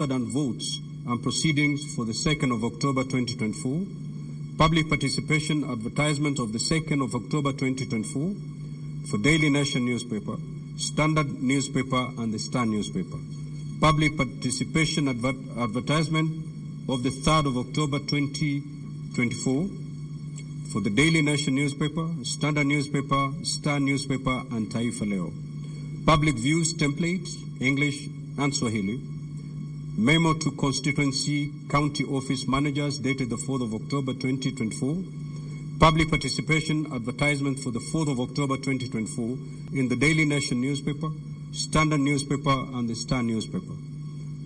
and votes and proceedings for the 2nd of October 2024, public participation advertisement of the 2nd of October 2024 for Daily Nation newspaper, Standard newspaper and the Star newspaper, public participation advertisement of the 3rd of October 2024 for the Daily Nation newspaper, Standard newspaper, Star newspaper and Taifa Leo, public views templates, English and Swahili, memo to constituency county office managers dated the 4th of October 2024, public participation advertisement for the 4th of October 2024 in the Daily Nation newspaper, Standard newspaper and the Star newspaper.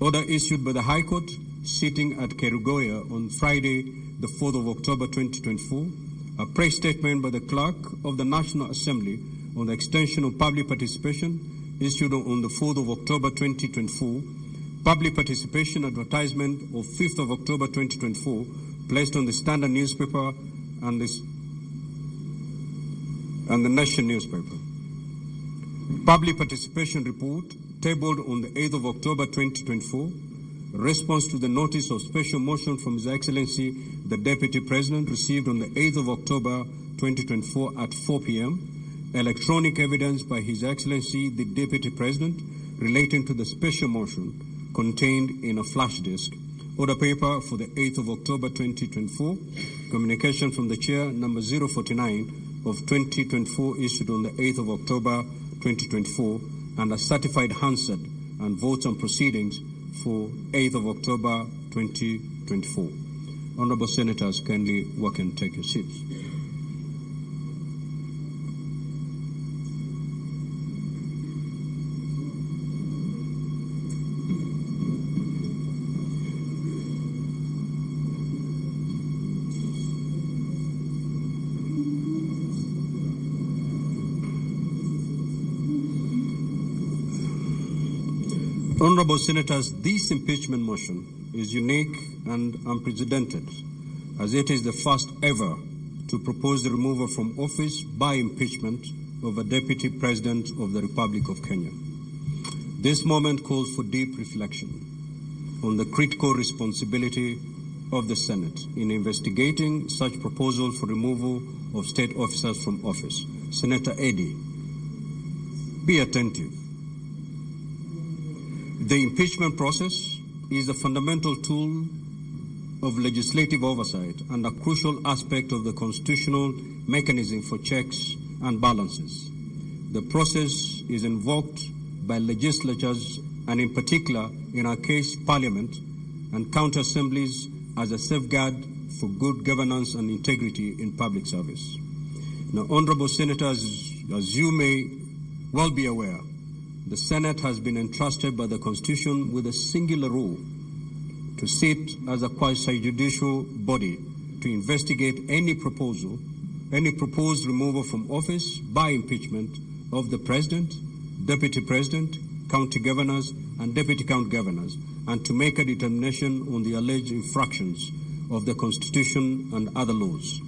Order issued by the High Court sitting at Kerugoya on Friday the 4th of October 2024, a press statement by the Clerk of the National Assembly on the extension of public participation issued on the 4th of October 2024, public participation advertisement of 5th of October 2024 placed on the Standard newspaper and the Nation newspaper. Public participation report tabled on the 8th of October 2024, response to the notice of special motion from His Excellency the Deputy President received on the 8th of October 2024 at 4 p.m., electronic evidence by His Excellency the Deputy President relating to the special motion contained in a flash disk, order paper for the 8th of October 2024, communication from the Chair number 049 of 2024 issued on the 8th of October 2024, and a certified Hansard and votes on proceedings for 8th of October 2024. Honorable Senators, kindly walk and take your seats. Honorable Senators, this impeachment motion is unique and unprecedented, as it is the first ever to propose the removal from office by impeachment of a Deputy President of the Republic of Kenya. This moment calls for deep reflection on the critical responsibility of the Senate in investigating such proposal for removal of state officers from office. Senator Eddy, be attentive. The impeachment process is a fundamental tool of legislative oversight and a crucial aspect of the constitutional mechanism for checks and balances. The process is invoked by legislatures and in particular, in our case, Parliament and county assemblies as a safeguard for good governance and integrity in public service. Now, Honorable Senators, as you may well be aware, the Senate has been entrusted by the Constitution with a singular role to sit as a quasi-judicial body to investigate any proposed removal from office by impeachment of the President, Deputy President, county governors, and deputy county governors, and to make a determination on the alleged infractions of the Constitution and other laws.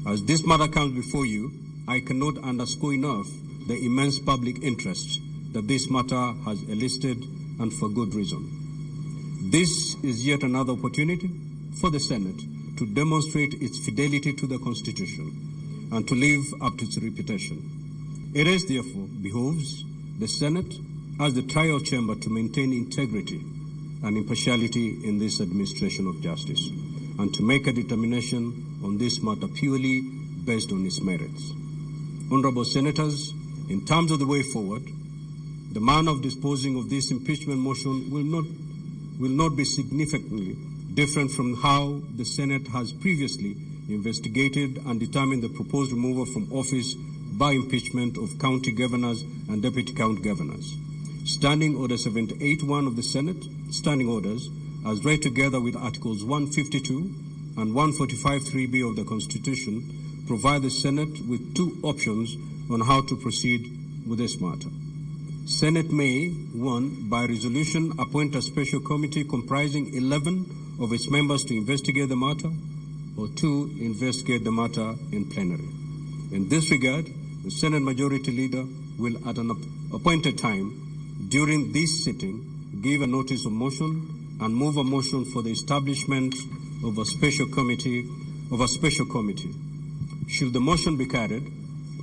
As this matter comes before you, I cannot underscore enough the immense public interest that this matter has elicited, and for good reason. This is yet another opportunity for the Senate to demonstrate its fidelity to the Constitution and to live up to its reputation. It is therefore behoves the Senate as the trial chamber to maintain integrity and impartiality in this administration of justice and to make a determination on this matter purely based on its merits. Honorable Senators, in terms of the way forward, the manner of disposing of this impeachment motion will not be significantly different from how the Senate has previously investigated and determined the proposed removal from office by impeachment of county governors and deputy county governors. Standing Order 78.1 of the Senate, standing orders, as read together with Articles 152 and 145.3b of the Constitution, provide the Senate with two options on how to proceed with this matter. Senate may, 1, by resolution, appoint a special committee comprising 11 of its members to investigate the matter, or 2, investigate the matter in plenary. In this regard, the Senate Majority Leader will, at an appointed time during this sitting, give a notice of motion and move a motion for the establishment of a special committee. Should the motion be carried,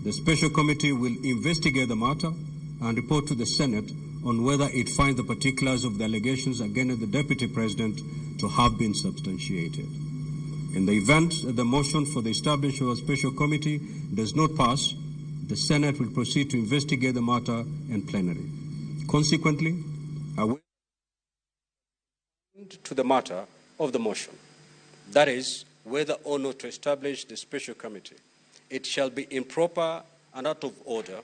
the special committee will investigate the matter and report to the Senate on whether it finds the particulars of the allegations against the Deputy President to have been substantiated. In the event that the motion for the establishment of a special committee does not pass, the Senate will proceed to investigate the matter in plenary. Consequently, I will to the matter of the motion, that is, whether or not to establish the special committee. It shall be improper and out of order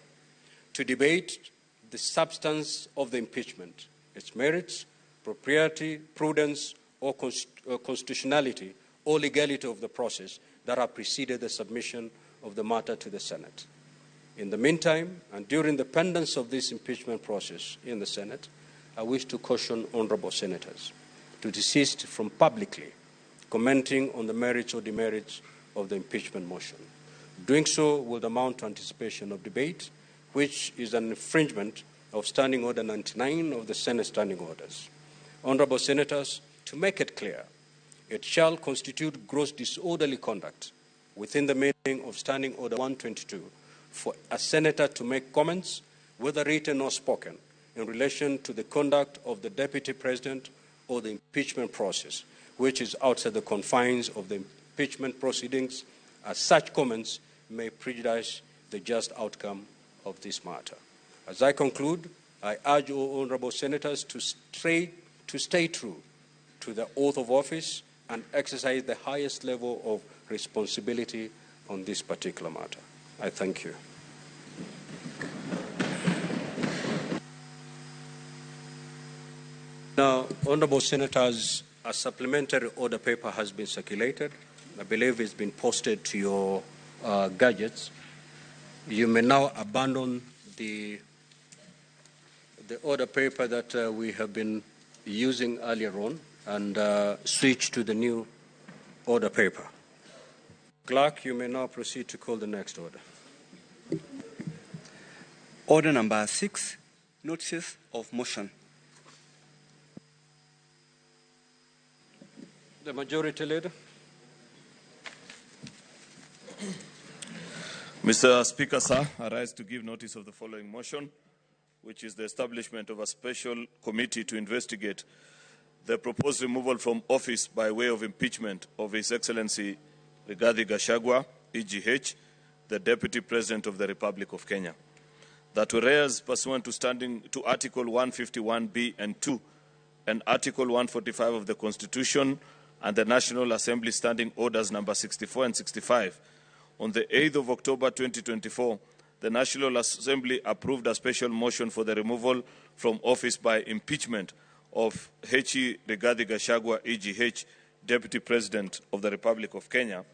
to debate the substance of the impeachment, its merits, propriety, prudence, or constitutionality, or legality of the process that have preceded the submission of the matter to the Senate. In the meantime, and during the pendence of this impeachment process in the Senate, I wish to caution honorable senators to desist from publicly commenting on the merits or demerits of the impeachment motion. Doing so will amount to anticipation of debate, which is an infringement of Standing Order 99 of the Senate Standing Orders. Honorable senators, to make it clear, it shall constitute gross disorderly conduct within the meaning of Standing Order 122 for a senator to make comments, whether written or spoken, in relation to the conduct of the Deputy President or the impeachment process, which is outside the confines of the impeachment proceedings, as such comments may prejudice the just outcome of this matter. As I conclude, I urge all honorable senators to stay true to the oath of office and exercise the highest level of responsibility on this particular matter. I thank you. Now, honorable senators, a supplementary order paper has been circulated. I believe it's been posted to your gadgets. You may now abandon the order paper that we have been using earlier on and switch to the new order paper. Clerk, you may now proceed to call the next order. Order number 6, notices of motion. The majority leader. Mr. Speaker, sir, I rise to give notice of the following motion, which is the establishment of a special committee to investigate the proposed removal from office by way of impeachment of His Excellency Rigathi Gachagua, EGH, the Deputy President of the Republic of Kenya. That whereas pursuant to Article 151B and 2 and Article 145 of the Constitution and the National Assembly Standing Orders number 64 and 65, on the 8th of October 2024, the National Assembly approved a special motion for the removal from office by impeachment of H.E. Rigathi Gachagua, EGH, Deputy President of the Republic of Kenya.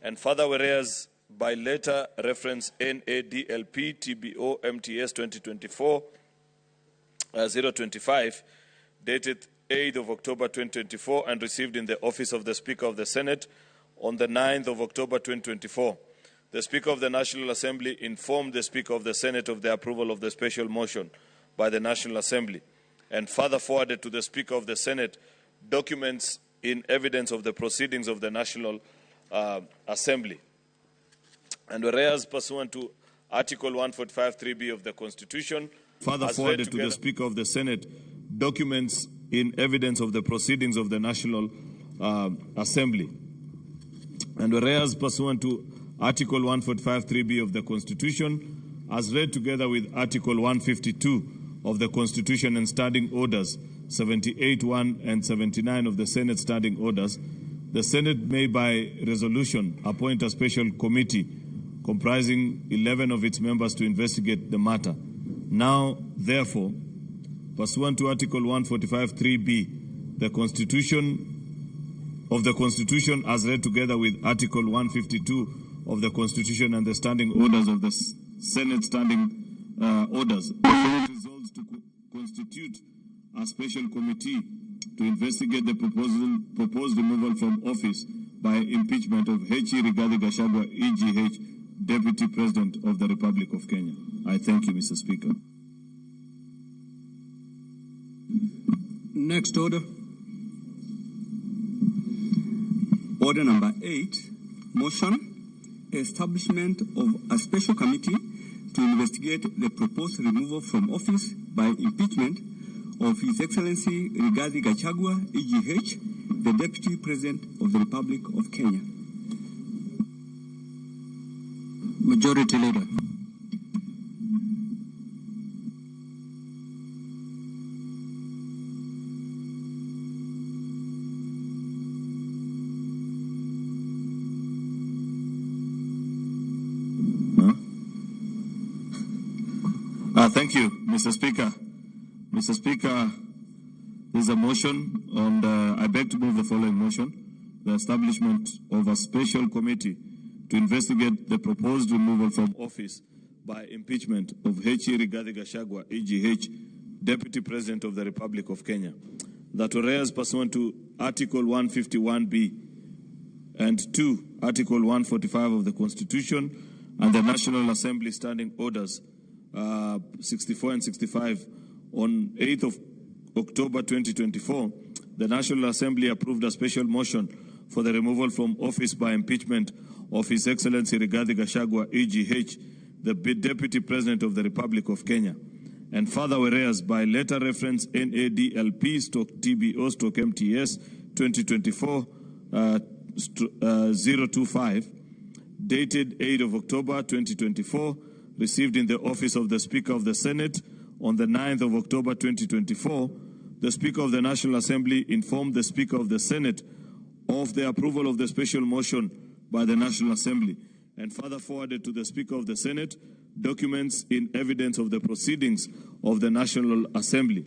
And further, whereas by letter reference NADLP TBO MTS 2024-025, dated 8th of October 2024 and received in the office of the Speaker of the Senate on the 9th of October 2024. The Speaker of the National Assembly informed the Speaker of the Senate of the approval of the special motion by the National Assembly and further forwarded to the Speaker of the Senate documents in evidence of the proceedings of the National Assembly. And whereas pursuant to Article 145(3)(b) of the Constitution, further forwarded to the Speaker of the Senate documents in evidence of the proceedings of the National Assembly. And whereas pursuant to Article 145(3)(b) of the Constitution, as read together with Article 152 of the Constitution and Standing Orders 78(1) and 79 of the Senate Standing Orders, the Senate may by resolution appoint a special committee comprising 11 of its members to investigate the matter. Now, therefore, pursuant to Article 145(3)(b), the Constitution as read together with Article 152 of the Constitution and the Standing Orders of the Senate Standing Orders, the Senate resolves to constitute a special committee to investigate the proposed removal from office by impeachment of H.E. Rigathi Gachagua, EGH, Deputy President of the Republic of Kenya. I thank you, Mr. Speaker. Next order. Order number 8, motion, establishment of a special committee to investigate the proposed removal from office by impeachment of His Excellency Rigathi Gachagua, EGH, the Deputy President of the Republic of Kenya. Majority Leader. Thank you, Mr. Speaker. Mr. Speaker, there is a motion on I beg to move the following motion: the establishment of a special committee to investigate the proposed removal from office by impeachment of H.E. Rigathi Gachagua, EGH, Deputy President of the Republic of Kenya. That whereas pursuant to Article 151B and 2, Article 145 of the Constitution and the National Assembly Standing Orders 64 and 65, on 8th of October 2024, the National Assembly approved a special motion for the removal from office by impeachment of His Excellency Rigathi Gachagua, EGH, the Deputy President of the Republic of Kenya. And further, whereas by letter reference NADLP/TBO/MTS 2024-025, dated 8th of October 2024, received in the office of the Speaker of the Senate on the 9th of October 2024, the Speaker of the National Assembly informed the Speaker of the Senate of the approval of the special motion by the National Assembly, and further forwarded to the Speaker of the Senate documents in evidence of the proceedings of the National Assembly.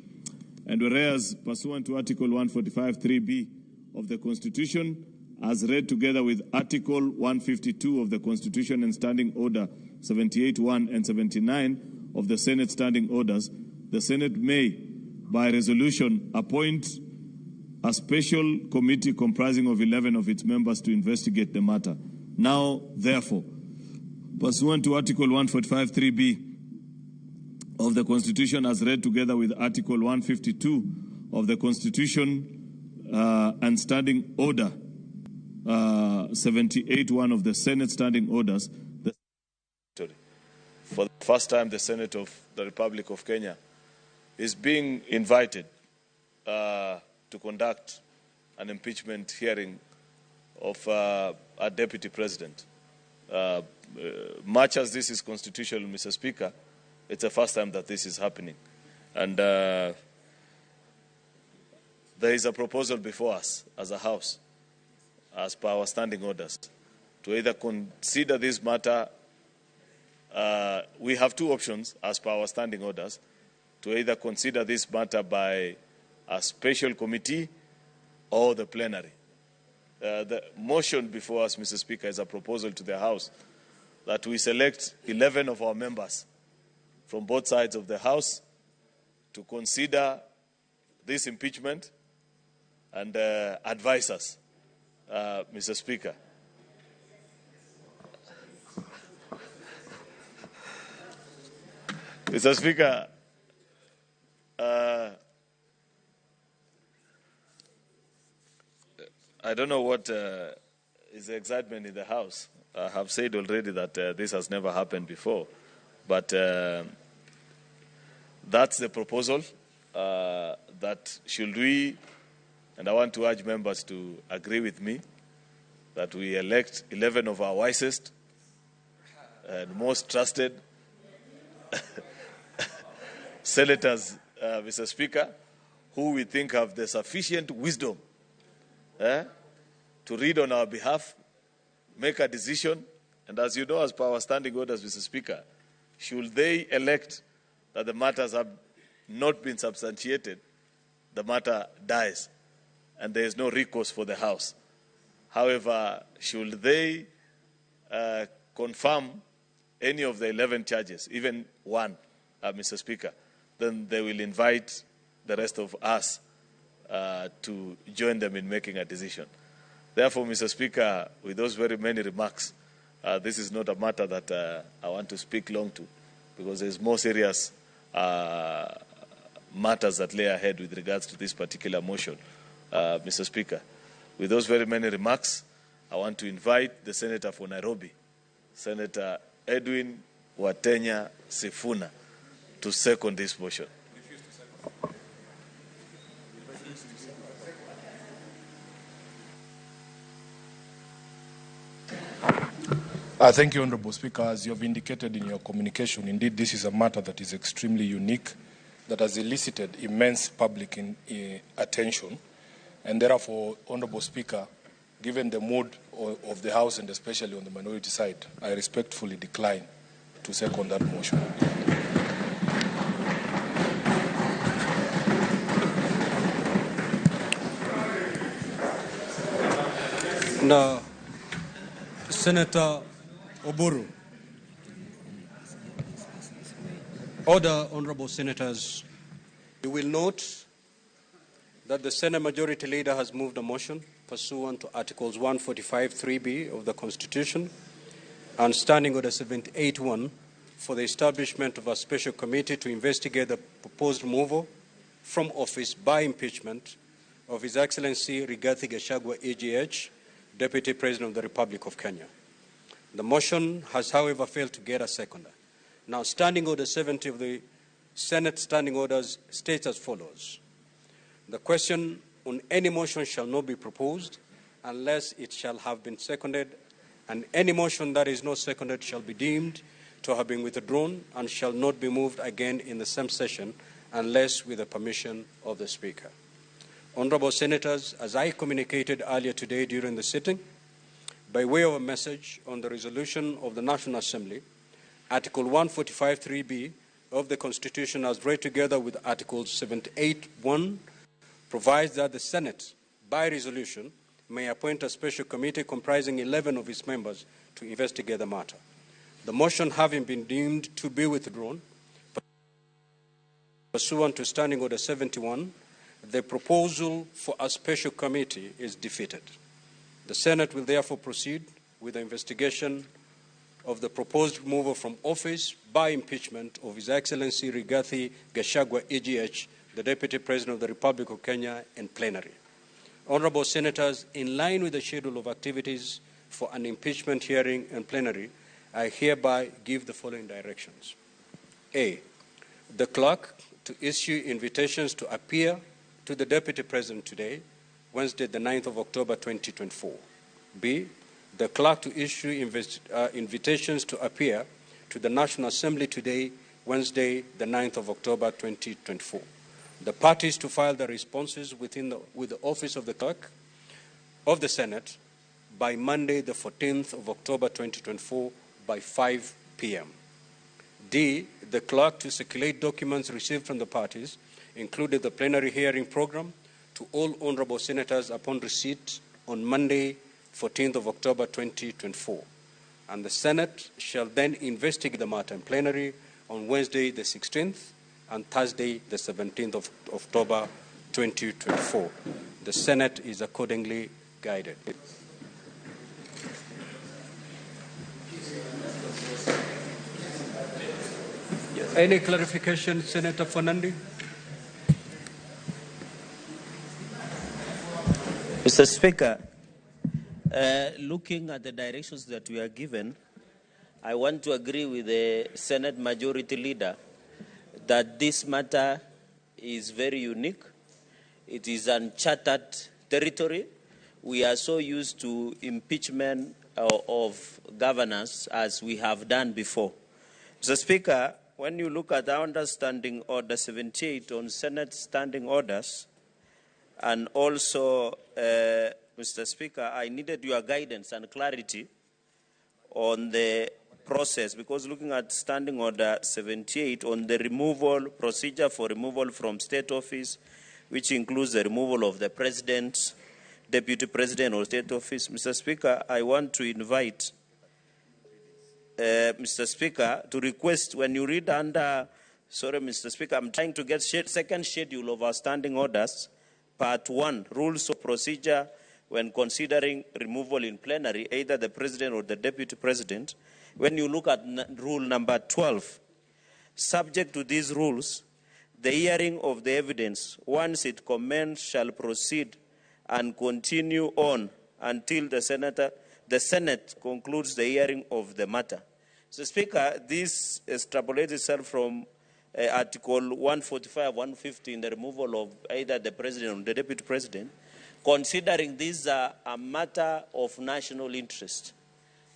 And whereas pursuant to Article 145(3)(b) of the Constitution, as read together with Article 152 of the Constitution and Standing Order 78(1) and 79 of the Senate Standing Orders, the Senate may, by resolution, appoint a special committee comprising of 11 of its members to investigate the matter. Now, therefore, pursuant to Article 145(3)(b) of the Constitution, as read together with Article 152 of the Constitution and Standing Order 78(1) of the Senate Standing Orders, for the first time, the Senate of the Republic of Kenya is being invited to conduct an impeachment hearing of a deputy president. Much as this is constitutional, Mr. Speaker, it's the first time that this is happening. And there is a proposal before us as a House, as per our standing orders, to either consider this matter. We have two options as per our standing orders: to either consider this matter by a special committee or the plenary. The motion before us, Mr. Speaker, is a proposal to the House that we select 11 of our members from both sides of the House to consider this impeachment and advise us, Mr. Speaker. Mr. Speaker, I don't know what is the excitement in the House. I have said already that this has never happened before. But that's the proposal, that should we, and I want to urge members to agree with me, that we elect 11 of our wisest and most trusted senators, Mr. Speaker, who we think have the sufficient wisdom to read on our behalf, make a decision, and as you know, as per our standing orders, Mr. Speaker, should they elect that the matters have not been substantiated, the matter dies, and there is no recourse for the House. However, should they confirm any of the 11 charges, even one, Mr. Speaker, then they will invite the rest of us to join them in making a decision. Therefore, Mr. Speaker, with those very many remarks, this is not a matter that I want to speak long to, because there's more serious matters that lay ahead with regards to this particular motion, Mr. Speaker. With those very many remarks, I want to invite the Senator for Nairobi, Senator Edwin Watenya Sifuna, to second this motion. Thank you, Honourable Speaker. As you have indicated in your communication, indeed this is a matter that is extremely unique, that has elicited immense public attention, and therefore, Honourable Speaker, given the mood of the House and especially on the minority side, I respectfully decline to second that motion. Now, Senator Oburu. Order, Honourable Senators. You will note that the Senate Majority Leader has moved a motion pursuant to Articles 145(3)(b) of the Constitution and Standing Order 78(1) for the establishment of a special committee to investigate the proposed removal from office by impeachment of His Excellency Rigathi Gachagua, AGH, Deputy President of the Republic of Kenya. The motion has, however, failed to get a seconder. Now, Standing Order 70 of the Senate Standing Orders states as follows. The question on any motion shall not be proposed unless it shall have been seconded, and any motion that is not seconded shall be deemed to have been withdrawn and shall not be moved again in the same session unless with the permission of the Speaker. Honourable Senators, as I communicated earlier today during the sitting, by way of a message on the resolution of the National Assembly, Article 145(3)(b) of the Constitution, as read together with Article 78(1), provides that the Senate, by resolution, may appoint a special committee comprising 11 of its members to investigate the matter. The motion having been deemed to be withdrawn, pursuant to Standing Order 71, the proposal for a special committee is defeated. The Senate will therefore proceed with the investigation of the proposed removal from office by impeachment of His Excellency Rigathi Gachagua, AGH, the Deputy President of the Republic of Kenya, in plenary. Honourable Senators, in line with the schedule of activities for an impeachment hearing in plenary, I hereby give the following directions. A, the clerk to issue invitations to appear to the Deputy President today, Wednesday, the 9th of October, 2024. B, the clerk to issue invitations to appear to the National Assembly today, Wednesday, the 9th of October, 2024. The parties to file their responses with the Office of the Clerk of the Senate by Monday, the 14th of October, 2024, by 5 p.m. D, the clerk to circulate documents received from the parties, including the plenary hearing program, to all honourable senators upon receipt on Monday, 14th of October, 2024. And the Senate shall then investigate the matter in plenary on Wednesday, the 16th, and Thursday, the 17th of October, 2024. The Senate is accordingly guided. Any clarification, Senator Fernandi? Mr. Speaker, looking at the directions that we are given, I want to agree with the Senate Majority Leader that this matter is very unique. It is uncharted territory. We are so used to impeachment of governors as we have done before. Mr. Speaker, when you look at our Standing Order 78 on Senate Standing Orders, and also, Mr. Speaker, I needed your guidance and clarity on the process, because looking at Standing Order 78 on the removal, procedure for removal from state office, which includes the removal of the President, Deputy President or state office, Mr. Speaker, I want to invite Mr. Speaker, to request when you read under, sorry, Mr. Speaker, I'm trying to get second schedule of our standing orders, Part 1, Rules of Procedure when considering removal in plenary, either the President or the Deputy President. When you look at rule number 12, subject to these rules, the hearing of the evidence, once it commenced, shall proceed and continue on until the Senate concludes the hearing of the matter. So, Speaker, this extrapolates itself from Article 145, 150 in the removal of either the President or the Deputy President, considering this a matter of national interest.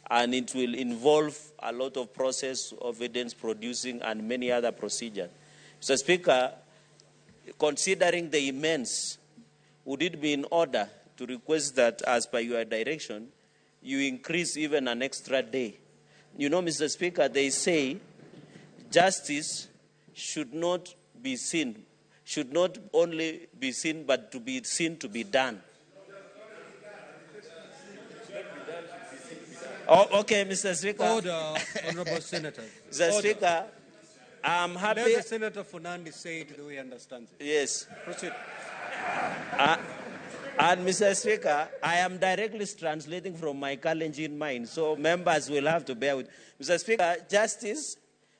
And it will involve a lot of process of evidence producing and many other procedures. So, Speaker, considering the immense, would it be in order to request that, as per your direction, you increase even an extra day? You know, Mr. Speaker, they say justice should not be seen, should not only be seen, but to be seen to be done. Oh, okay, Mr. Speaker. Order, Honorable Senator. Mr. Speaker, I'm happy. Let the Senator Fernandez say it the way he understands it. Yes. Proceed. And Mr. Speaker, I am directly translating from my Kalenjin mind, so members will have to bear with. Mr. Speaker, justice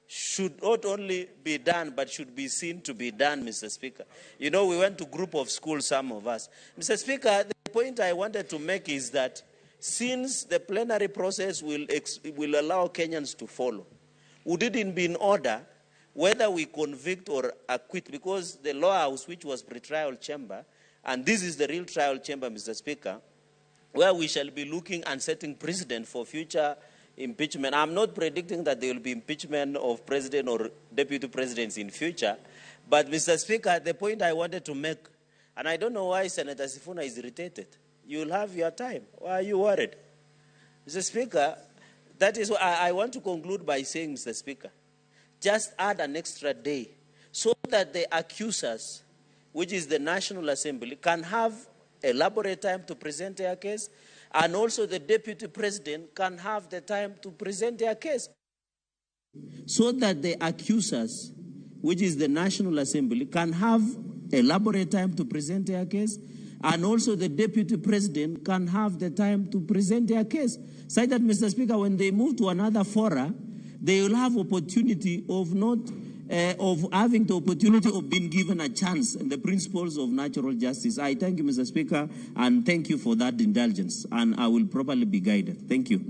should not only be done, but should be seen to be done, Mr. Speaker. You know, we went to group of schools, some of us. Mr. Speaker, the point I wanted to make is that since the plenary process will allow Kenyans to follow, would it be in order whether we convict or acquit, because the law house, which was pre-trial chamber, and this is the real trial chamber, Mr. Speaker, where we shall be looking and setting precedent for future impeachment. I'm not predicting that there will be impeachment of president or deputy presidents in future, but Mr. Speaker, the point I wanted to make, and I don't know why Senator Sifuna is irritated. You'll have your time. Why are you worried? Mr. Speaker, that is what I want to conclude by saying, Mr. Speaker, just add an extra day so that the accusers, which is the National Assembly, can have elaborate time to present their case, and also the Deputy President can have the time to present their case. So that the accusers, which is the National Assembly, can have elaborate time to present their case, and also the Deputy President can have the time to present their case. So that, Mr. Speaker, when they move to another fora, they will have opportunity of not of having the opportunity of being given a chance and the principles of natural justice. I thank you, Mr. Speaker, and thank you for that indulgence, and I will properly be guided. Thank you.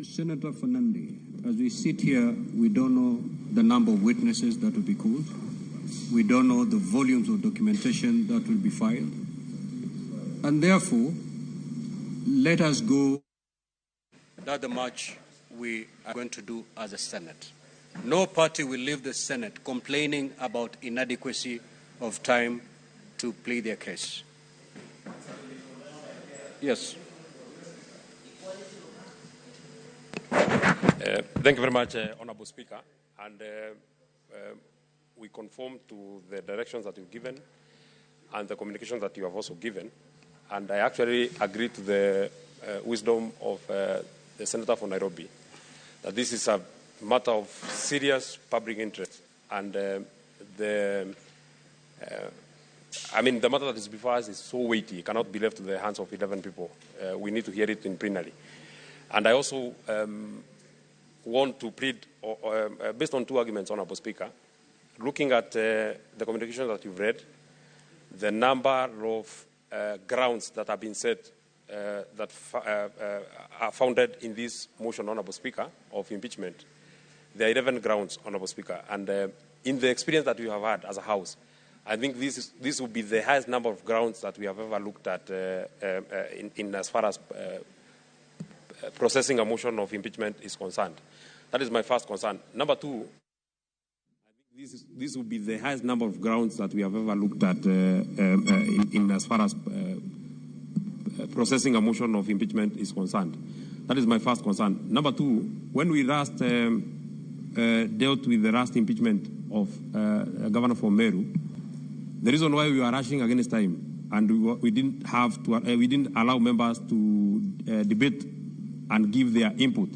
Senator Fernandez, as we sit here, we don't know the number of witnesses that will be called. We don't know the volumes of documentation that will be filed. And therefore, let us go. That's the march we are going to do as a Senate. No party will leave the Senate complaining about inadequacy of time to plead their case. Yes. Thank you very much, Honorable Speaker. And we conform to the directions that you've given and the communications that you have also given. And I actually agree to the wisdom of the Senator for Nairobi, that this is a matter of serious public interest. And the matter that is before us is so weighty, it cannot be left to the hands of 11 people. We need to hear it in plenary. And I also want to plead, based on two arguments, Honorable Speaker, looking at the communication that you've read, the number of grounds that have been said that are founded in this motion, Honorable Speaker, of impeachment. There are 11 grounds, Honorable Speaker. And in the experience that we have had as a House, I think this will be the highest number of grounds that we have ever looked at in as far as processing a motion of impeachment is concerned. That is my first concern. Number two, I think this will be the highest number of grounds that we have ever looked at in as far as processing a motion of impeachment is concerned. That is my first concern. Number two, when we last dealt with the last impeachment of Governor for Meru, the reason why we were rushing against time and we didn't have to, we didn't allow members to debate and give their input.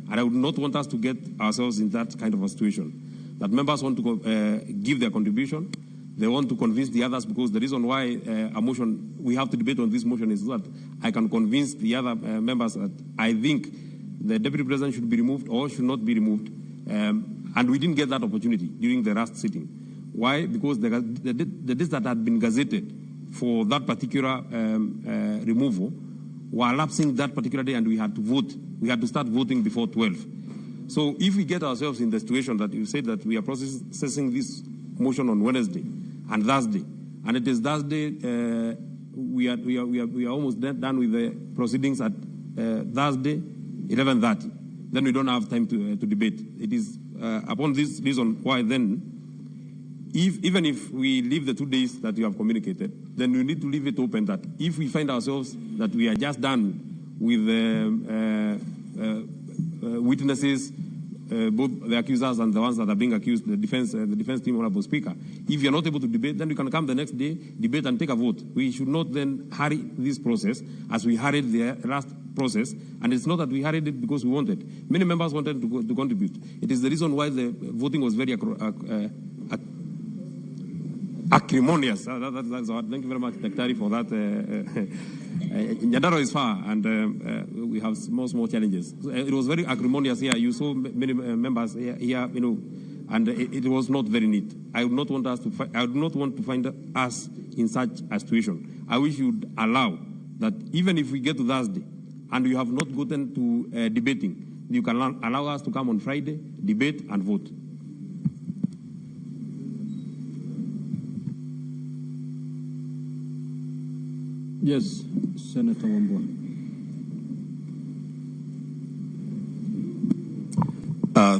And I would not want us to get ourselves in that kind of a situation. That members want to give their contribution, they want to convince the others, because the reason why a motion, we have to debate on this motion is that I can convince the other members that I think the Deputy President should be removed or should not be removed. And we didn't get that opportunity during the last sitting. Why? Because the list that had been gazetted for that particular removal were lapsing that particular day and we had to vote. We had to start voting before 12. So if we get ourselves in the situation that you said that we are processing this motion on Wednesday and Thursday, and it is Thursday, we are almost done with the proceedings at Thursday, 11:30. Then we don't have time to debate. It is upon this reason why then, even if we leave the 2 days that you have communicated, then we need to leave it open that if we find ourselves that we are just done with witnesses, both the accusers and the ones that are being accused, the defense team, Honorable Speaker, if you are not able to debate, then we can come the next day, debate and take a vote. We should not then hurry this process as we hurried the last process, and it's not that we hurried it because we wanted. Many members wanted to contribute. It is the reason why the voting was very acrimonious. That's what. Thank you very much, Daktari, for that. Nyadaro is far, and we have small challenges. It was very acrimonious here. You saw many members here, you know, and it was not very neat. I would not want us to. I would not want to find us in such a situation. I wish you'd allow that even if we get to Thursday and you have not gotten to debating, you can allow us to come on Friday, debate and vote. Yes, Senator Wambua.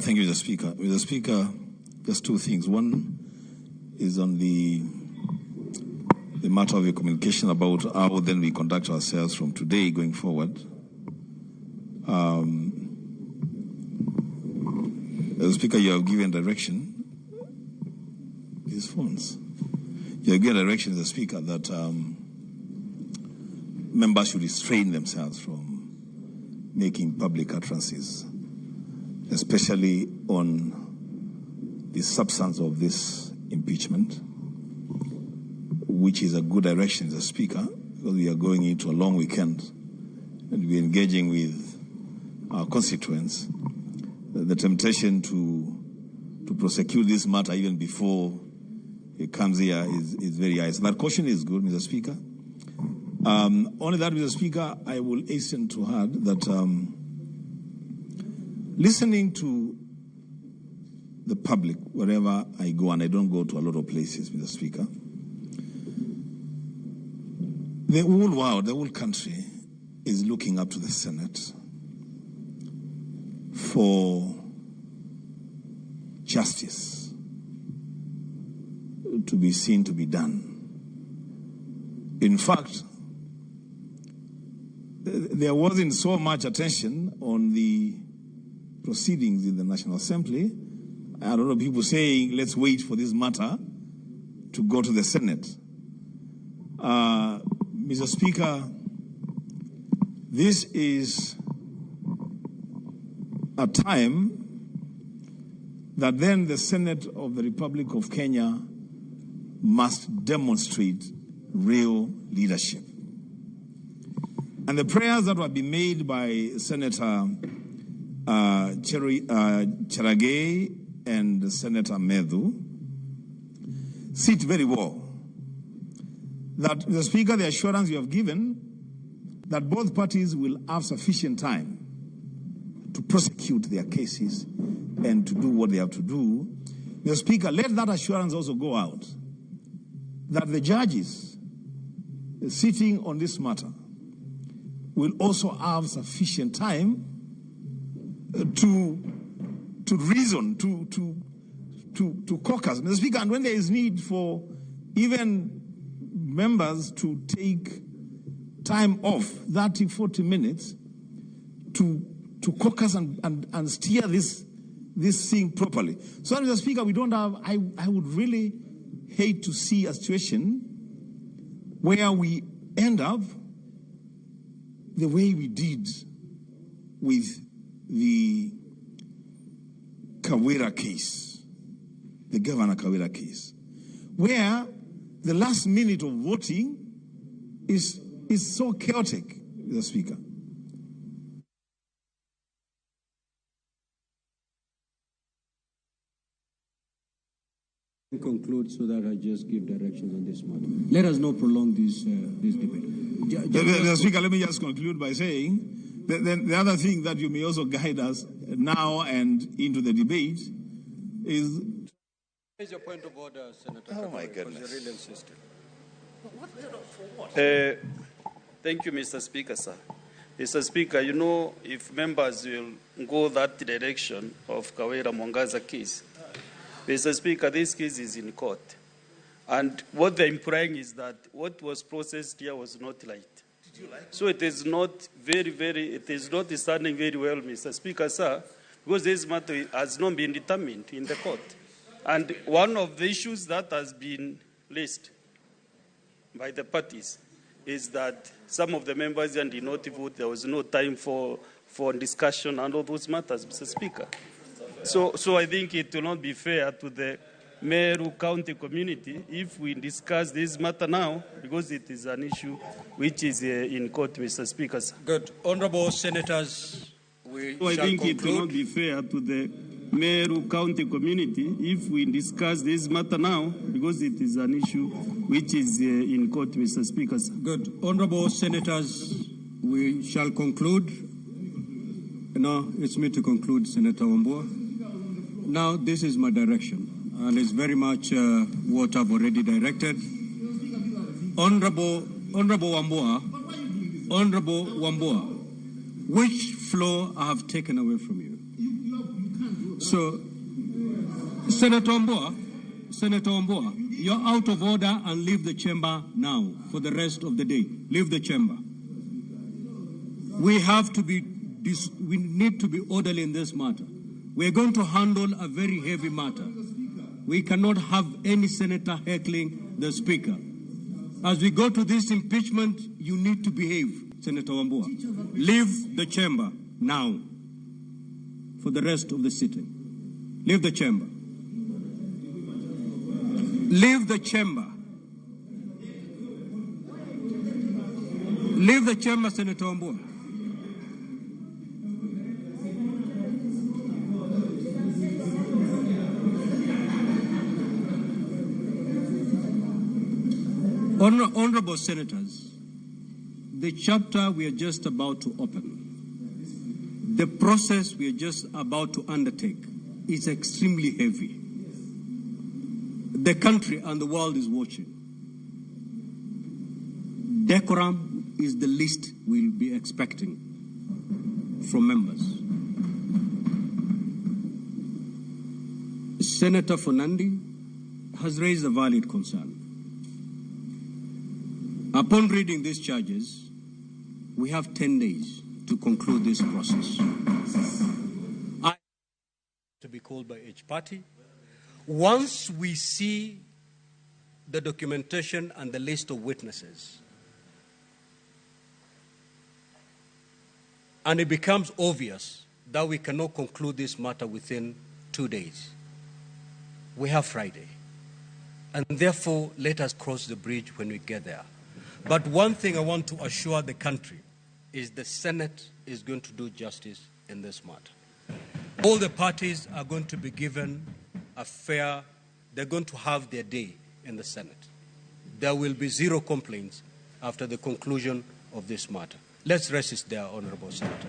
Thank you, Mr. Speaker. Mr. Speaker, just two things. One is on the matter of your communication about how then we conduct ourselves from today going forward. Mr. Speaker, you have given direction. These phones. You have given direction, Mr. Speaker, that members should restrain themselves from making public utterances, especially on the substance of this impeachment, which is a good direction, Mr. Speaker, because we are going into a long weekend and we're engaging with our constituents. The temptation to prosecute this matter even before it comes here is very high. So that caution is good, Mr. Speaker. Only that, Mr. Speaker, I will hasten to add that listening to the public wherever I go, and I don't go to a lot of places, Mr. Speaker, the whole world, the whole country is looking up to the Senate for justice to be seen to be done. In fact, there wasn't so much attention on the proceedings in the National Assembly. I don't know, people saying, let's wait for this matter to go to the Senate. Mr. Speaker, this is a time that then the Senate of the Republic of Kenya must demonstrate real leadership. And the prayers that were being made by Senator Cheragay and Senator Medhu sit very well. That, Mr. Speaker, the assurance you have given that both parties will have sufficient time to prosecute their cases and to do what they have to do. Mr. Speaker, let that assurance also go out that the judges sitting on this matter will also have sufficient time to reason, to caucus. Mr. Speaker, and when there is need for even members to take time off, 30, 40 minutes, to caucus and steer this thing properly. So, Mr. Speaker, we don't have, I would really hate to see a situation where we end up the way we did with the Kawira case, the Governor Kawira case, where the last minute of voting is so chaotic, Mr. Speaker. conclude so that I just give directions on this matter. Let us not prolong this debate. The Speaker, let me just conclude by saying the other thing that you may also guide us now and into the debate is... What is your point of order, Senator? Oh, my goodness. Thank you, Mr. Speaker, sir. Mr. Speaker, you know, if members will go that direction of Kawira Mwangaza case, Mr. Speaker, this case is in court. And what they're implying is that what was processed here was not right. So it is not it is not standing very well, Mr. Speaker, sir, because this matter has not been determined in the court. And one of the issues that has been raised by the parties is that some of the members did not vote. There was no time for discussion and all those matters, Mr. Speaker. So I think it will not be fair to the Meru County community if we discuss this matter now, because it is an issue which is in court, Mr. Speaker. Good. Honorable Senators, I think it will not be fair to the Meru County community if we discuss this matter now, because it is an issue which is in court, Mr. Speaker. Good. Honorable Senators, we shall conclude. Now, it's me to conclude, Senator Wambua. Now, this is my direction, and it's very much what I've already directed. Honorable Wambua, which floor I have taken away from you? So, Senator Wambua, you're out of order and leave the chamber now for the rest of the day. Leave the chamber. We need to be orderly in this matter. We're going to handle a very heavy matter. We cannot have any senator heckling the speaker. As we go to this impeachment, you need to behave, Senator Wambua. Leave the chamber now for the rest of the sitting. Leave the chamber. Leave the chamber. Leave the chamber, Senator Wambua. Honorable Senators, the chapter we are just about to open, the process we are just about to undertake is extremely heavy. The country and the world is watching. Decorum is the least we'll be expecting from members. Senator Fernandi has raised a valid concern. Upon reading these charges, we have 10 days to conclude this process. To be called by each party. Once we see the documentation and the list of witnesses, and it becomes obvious that we cannot conclude this matter within 2 days, we have Friday. And therefore, let us cross the bridge when we get there. But one thing I want to assure the country is the Senate is going to do justice in this matter. All the parties are going to be given a fair, they're going to have their day in the Senate. There will be zero complaints after the conclusion of this matter. Let's rest it there, Honorable Senator.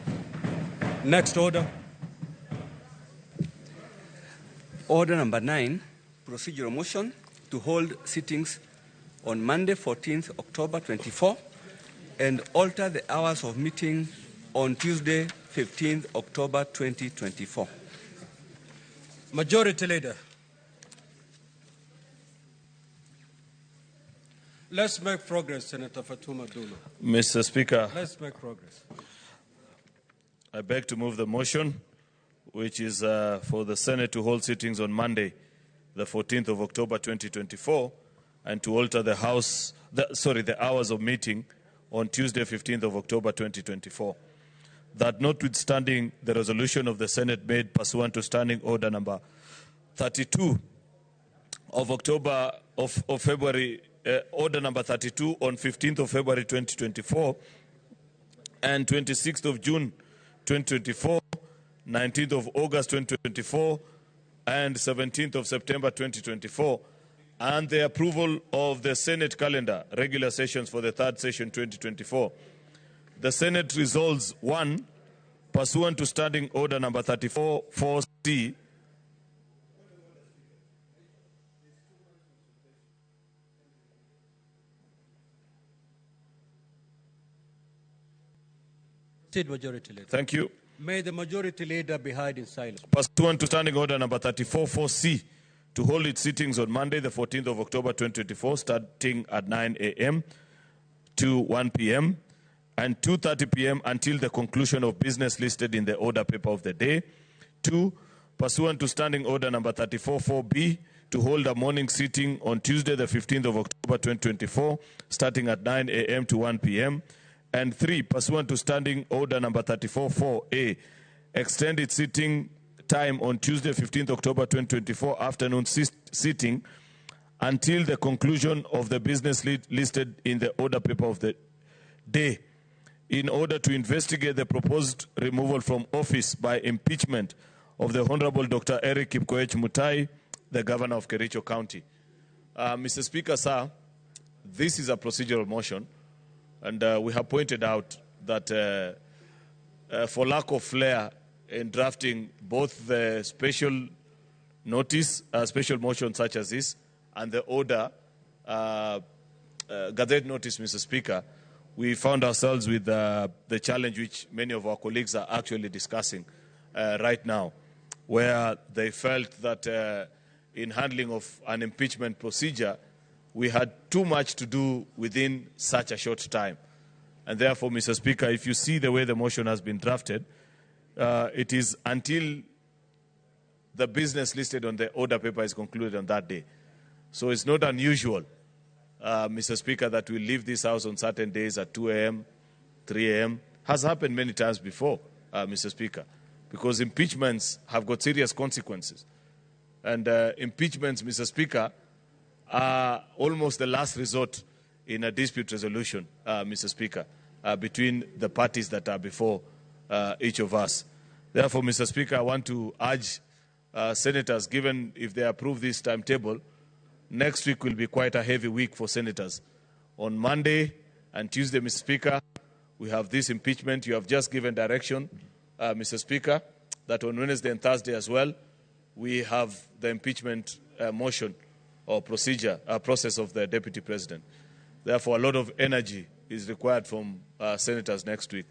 Next order. Order number 9, procedural motion to hold sittings on Monday, 14th October 24, and alter the hours of meeting on Tuesday, 15th October 2024. Majority Leader. Let's make progress, Senator Fatuma Dulu. Mr. Speaker, Let's make progress. I beg to move the motion, which is for the Senate to hold sittings on Monday, the 14th of October 2024, and to alter the hours of meeting on Tuesday, 15th of October 2024. That notwithstanding the resolution of the Senate made pursuant to Standing Order number 32 of February, Order number 32 on 15th of February 2024, and 26th of June 2024, 19th of August 2024, and 17th of September 2024, and the approval of the Senate calendar, regular sessions for the third session 2024. The Senate resolves: 1, pursuant to Standing Order number 34-4C, Majority Leader. Thank you. May the Majority Leader be heard in silence. Pursuant to Standing Order number 34-4C, to hold its sittings on Monday, the 14th of October 2024, starting at 9 a.m. to 1 p.m. and 2:30 p.m. until the conclusion of business listed in the order paper of the day. 2, pursuant to Standing Order number 34-4B, to hold a morning sitting on Tuesday, the 15th of October 2024, starting at 9 a.m. to 1 p.m. And 3, pursuant to Standing Order number 34-4A, extend its sitting time on Tuesday, 15th October 2024, afternoon sitting until the conclusion of the business listed in the order paper of the day, in order to investigate the proposed removal from office by impeachment of the Honorable Dr. Eric Kipkoech Mutai, the Governor of Kericho County. Mr. Speaker, sir, this is a procedural motion. And we have pointed out that for lack of flair in drafting both the special notice, special motion such as this, and the order, Gazette notice, Mr. Speaker, we found ourselves with the challenge which many of our colleagues are actually discussing right now, where they felt that in handling of an impeachment procedure, we had too much to do within such a short time. And therefore, Mr. Speaker, if you see the way the motion has been drafted, it is until the business listed on the order paper is concluded on that day. So it's not unusual, Mr. Speaker, that we leave this house on certain days at 2 a.m., 3 a.m. Has happened many times before, Mr. Speaker, because impeachments have got serious consequences. And impeachments, Mr. Speaker, are almost the last resort in a dispute resolution, Mr. Speaker, between the parties that are before each of us. Therefore, Mr. Speaker, I want to urge senators, given if they approve this timetable, next week will be quite a heavy week for senators. On Monday and Tuesday, Mr. Speaker, we have this impeachment. You have just given direction, Mr. Speaker, that on Wednesday and Thursday as well, we have the impeachment motion or process of the Deputy President. Therefore, a lot of energy is required from senators next week.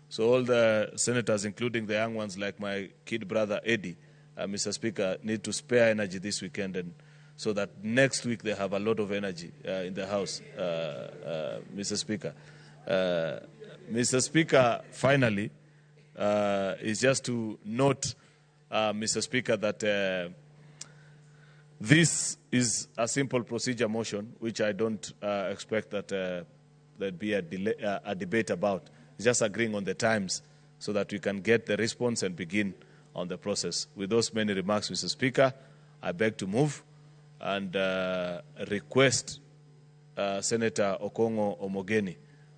So all the senators, including the young ones like my kid brother Eddie, Mr. Speaker, need to spare energy this weekend, and so that next week they have a lot of energy in the House, Mr. Speaker. Mr. Speaker, finally, is just to note, Mr. Speaker, that this is a simple procedure motion, which I don't expect that there'd be a debate about. It's just agreeing on the times so that we can get the response and begin on the process. With those many remarks, Mr. Speaker, I beg to move and request Senator Okongo Omogeni,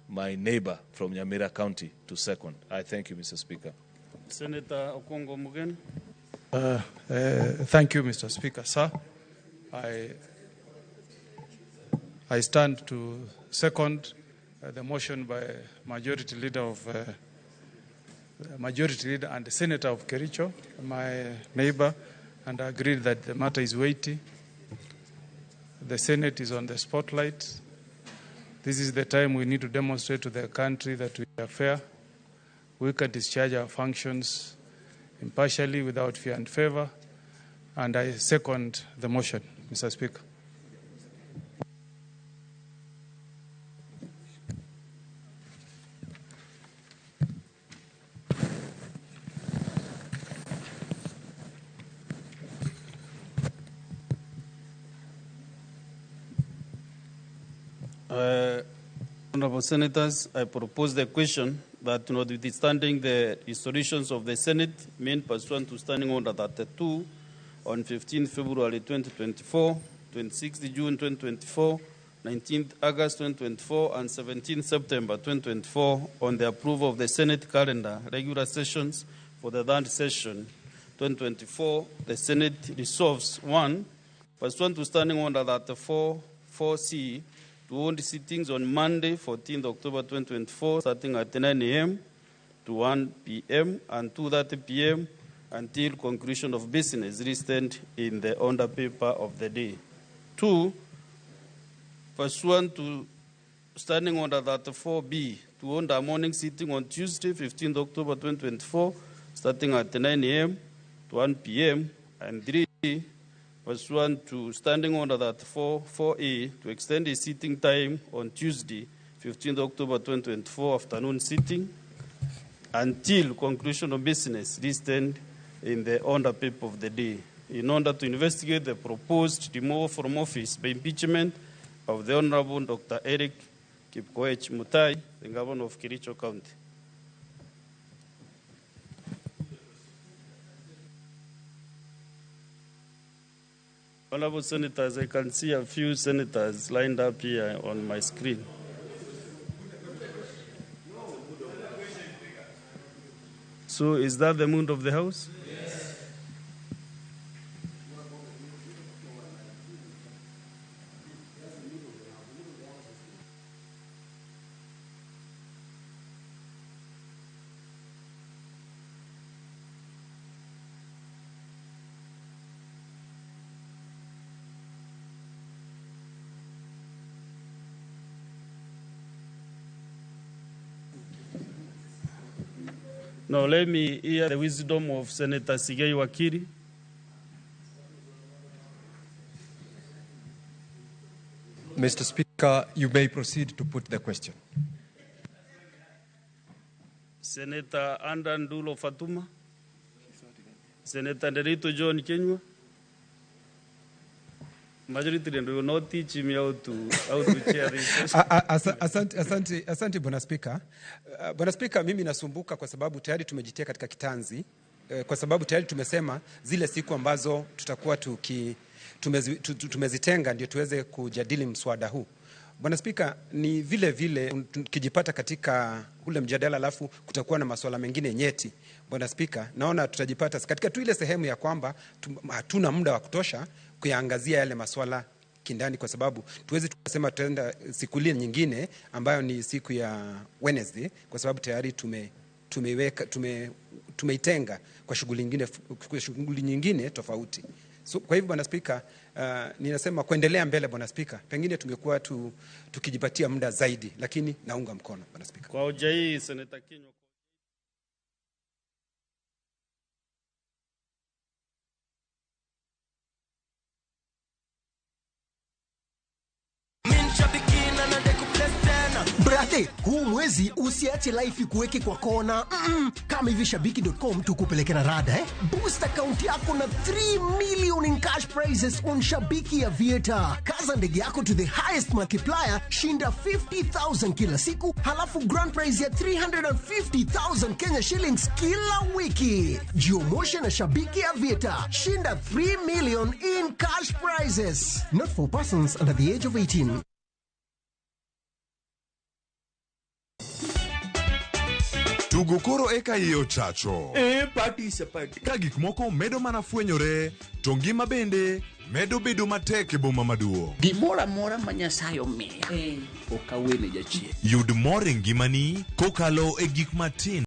my neighbor from Nyamira County, to second. I thank you, Mr. Speaker. Senator Okongo Omogeni. Thank you, Mr. Speaker. Sir, I stand to second the motion by Majority Leader and the Senator of Kericho, my neighbor, and I agree that the matter is weighty. The Senate is on the spotlight. This is the time we need to demonstrate to the country that we are fair. We can discharge our functions impartially without fear and favor. And I second the motion, Mr. Speaker. Honorable Senators, I propose the question that, notwithstanding the resolutions of the Senate made pursuant to Standing Order 32 on 15 February 2024, 26 June 2024, 19 August 2024, and 17 September 2024 on the approval of the Senate calendar regular sessions for the third session 2024, the Senate resolves: 1, Pursuant to Standing Order 34-4C, to hold sittings on Monday, 14th October 2024, starting at 9 a.m. to 1 p.m. and 2:30 p.m. until conclusion of business listed in the order paper of the day. 2, pursuant to Standing Order 34B, to hold a morning sitting on Tuesday, 15th October 2024, starting at 9 a.m. to 1 p.m. And 3, pursuant to Standing Order 34-4A, to extend the sitting time on Tuesday, 15th October 2024, afternoon sitting, until conclusion of business listed in the order paper of the day, in order to investigate the proposed removal from office by impeachment of the Honorable Dr. Eric Kipkoech Mutai, the Governor of Kericho County. Honorable Senators, I can see a few senators lined up here on my screen. So is that the mood of the House? Yes. Now let me hear the wisdom of Senator Sigei Wakiri. Mr. Speaker, you may proceed to put the question. Senator Andan Dulo Fatuma. Senator Derito John Kenywa. Majority will not teach me how to chair this. Asante Bwana Spika. Bwana Spika, mimi nasumbuka kwa sababu tayari tumejitia katika kitanzi, kwa sababu tayari tumesema zile siku ambazo tutakuwa tumezitenga ndio tuweze kujadili mswada huu. Bwana Spika, ni vile vile tukijipata katika ule mjadala alafu kutakuwa na masuala mengine nyeti. Bwana Spika, naona tutajipata katika tu ile sehemu ya kwamba hatuna muda wa kutosha kuyaangazia yale masuala kindani, kwa sababu tuwezi tukasema tutaenda siku ile nyingine ambayo ni siku ya Wednesday, kwa sababu tayari tumeitenga kwa shughuli nyingine tofauti. So, kwa hivyo Bwana Spika, ninasema kuendelea mbele Bwana Spika, pengine tumekuwa tukijipatia muda zaidi, lakini naunga mkono Bwana Spika. Kwa hoja hii Senator Kinywa. Brate, huu mwezi usiache life ikuweke kwa kona. Kama hivi shabiki.com tukupeleke na rada Boost account yako na 3 million in cash prizes on Shabiki Aviator. Kaza ndege yako to the highest multiplier, shinda 50,000 kila siku, halafu grand prize ya 350,000 Kenya shillings kila wiki. Jiomoshe na Shabiki Aviator, shinda 3 million in cash prizes. Not for persons under the age of 18. Tugo koro eka iyo chacho. Party. Ka gik moko medo mana fwenyore, to ngima bende medo bedo matek e boma maduong'. Gimora ma Nyasaye omiya. Okawene jachien. Yud mor e ngimani kokalo e gik matin.